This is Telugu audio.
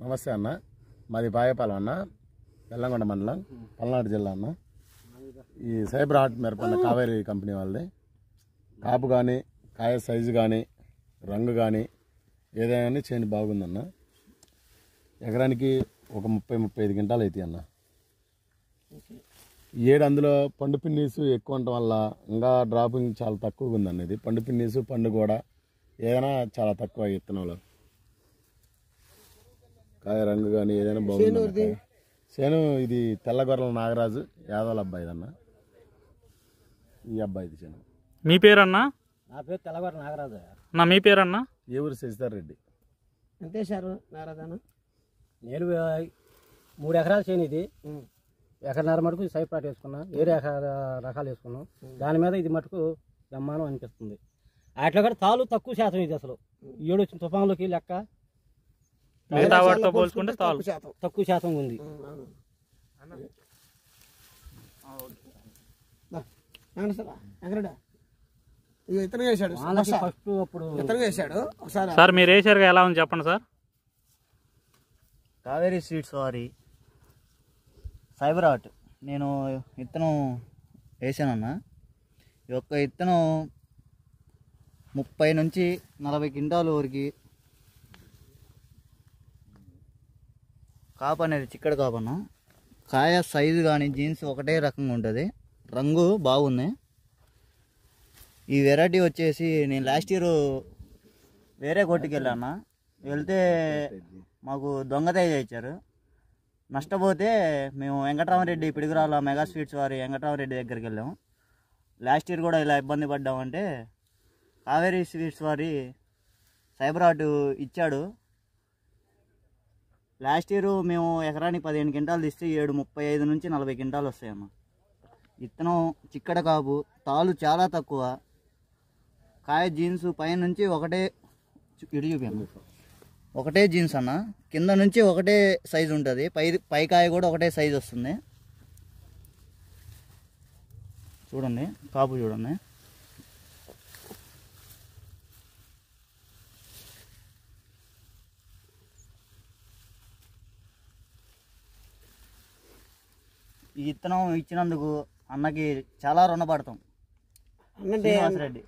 నమస్తే అన్న, మాది బాయపాలెం అన్న, బెల్లంకొండ మండలం, పల్నాడు జిల్లా అన్న. ఈ సైబర్ ఆర్ట్ మిరపన్న కావేరీ కంపెనీ వాళ్ళది. కాపు కానీ, కాయ సైజు కానీ, రంగు కానీ ఏదైనా చేను బాగుందన్న. ఎకరానికి ఒక 30-35 క్వింటాలు అవుతాయి అన్న. ఏడు అందులో పండు పిన్నీసు ఎక్కువ ఉండటం వల్ల ఇంకా డ్రాపింగ్ చాలా తక్కువగా ఉందన్న. ఇది పండు పిన్నీసు పండు కూడా ఏదైనా చాలా తక్కువ విత్తనంలో. కాయ రంగు కానీ ఏదైనా బాగుంది. సేను ఇది తెల్లగొర్రెల నాగరాజు యాదవుల అబ్బాయి అన్న. ఈ అబ్బాయిది సేను. మీ పేరన్నా? నా పేరు తెల్లగొర్రెల నాగరాజు. నా మీ పేరన్నా? ఏ ఊరు శశిధర్ రెడ్డి. అంతే సార్ నాగరాజు. నేను 3 ఎకరాలు చేయను. ఇది ఎకరన్నర మటుకు సైప్రాట్ వేసుకున్నా, వేరే రకాలు వేసుకున్నాం. దాని మీద ఇది మటుకు బ్రహ్మాండం అనిపిస్తుంది. వాటిలో కూడా తాలు తక్కువ శాతం. ఇది అసలు ఏడు వచ్చిన తుఫాన్లోకి లెక్క మిగతా వాటితో పోల్చుకుంటే తాలు తక్కువ శాతం ఉంది. సార్ మీరు వేసారుగా, ఎలా ఉంది చెప్పండి సార్. కావేరీ సీడ్స్ వారి సైబర్ ఆర్ట్ నేను విత్తనం వేసానన్న. ఈ యొక్క విత్తనం 30 నుంచి 40 క్వింటాలు వరకు కాపు అనేది చిక్కడి కాపు అన్న. కాయ సైజు కానీ జీన్స్ ఒకటే రకంగా ఉంటుంది, రంగు బాగుంది. ఈ వెరైటీ వచ్చేసి నేను లాస్ట్ ఇయర్ వేరే కొట్టుకి వెళ్ళాను. వెళ్తే మాకు దొంగతేజ ఇచ్చారు. నష్టపోతే మేము వెంకటరామరెడ్డి పిడుగురాల మెగా స్వీట్స్ వారి వెంకటరామరెడ్డి దగ్గరికి వెళ్ళాము. లాస్ట్ ఇయర్ కూడా ఇలా ఇబ్బంది పడ్డామంటే కావేరీ స్వీట్స్ వారి సైబర్ ఆర్ట్ ఇచ్చాడు. లాస్ట్ ఇయర్ మేము ఎకరానికి 15 క్వింటాలు తీస్తే 35 నుంచి 40 క్వింటాలు వస్తాయన్న. విత్తనం చిక్కడ కాపు, తాలు చాలా తక్కువ, కాయ జీన్స్ పైన నుంచి ఒకటే ఇటు చూపాము, ఒకటే జీన్స్ అన్న. కింద నుంచి ఒకటే సైజు ఉంటుంది, పై కాయ కూడా ఒకటే సైజు వస్తుంది. చూడండి కాపు చూడండి. ఈ విత్తనం ఇచ్చినందుకు అన్నకి చాలా రుణపడతాం. శ్రీనివాసరెడ్డి.